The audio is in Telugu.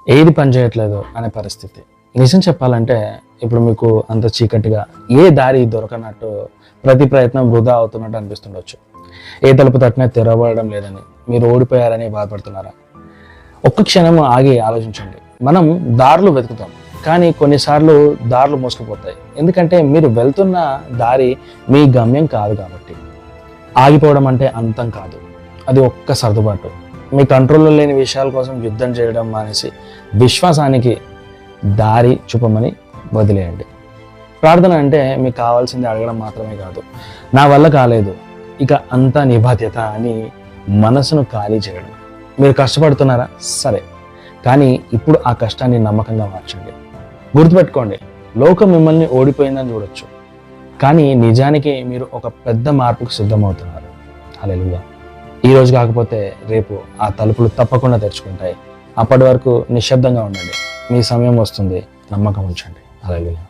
ఏది పనిచేయట్లేదు అనే పరిస్థితి. నిజం చెప్పాలంటే ఇప్పుడు మీకు అంత చీకటిగా ఏ దారి దొరకనట్టు ప్రతి ప్రయత్నం వృధా అవుతున్నట్టు అనిపిస్తుండొచ్చు. ఏ తలుపు తట్టినా తెరవడం లేదని మీరు ఓడిపోయారని బాధపడుతున్నారా? ఒక్క క్షణం ఆగి ఆలోచించండి. మనం దారులు వెతుకుతాం, కానీ కొన్నిసార్లు దారులు మోసుకుపోతాయి. ఎందుకంటే మీరు వెళ్తున్న దారి మీ గమ్యం కాదు కాబట్టి. ఆగిపోవడం అంటే అంతం కాదు, అది ఒక్క సర్దుబాటు. మీ కంట్రోల్లో లేని విషయాల కోసం యుద్ధం చేయడం మానేసి విశ్వాసానికి దారి చూపమని వదిలేయండి. ప్రార్థన అంటే మీకు కావాల్సింది అడగడం మాత్రమే కాదు, నా వల్ల కాలేదు ఇక అంతా నీ బాధ్యత అని మనసును ఖాళీ చేయడం. మీరు కష్టపడుతున్నారా? సరే, కానీ ఇప్పుడు ఆ కష్టాన్ని నమ్మకంగా మార్చండి. గుర్తుపెట్టుకోండి, లోకం మిమ్మల్ని ఓడిపోయిందని చూడొచ్చు, కానీ నిజానికి మీరు ఒక పెద్ద మార్పుకు సిద్ధమవుతున్నారు. హల్లెలూయా. ఈరోజు కాకపోతే రేపు ఆ తలుపులు తప్పకుండా తెరుచుకుంటాయి. అప్పటి వరకు నిశ్శబ్దంగా ఉండండి. మీ సమయం వస్తుంది, నమ్మకం ఉంచండి. హల్లెలూయా.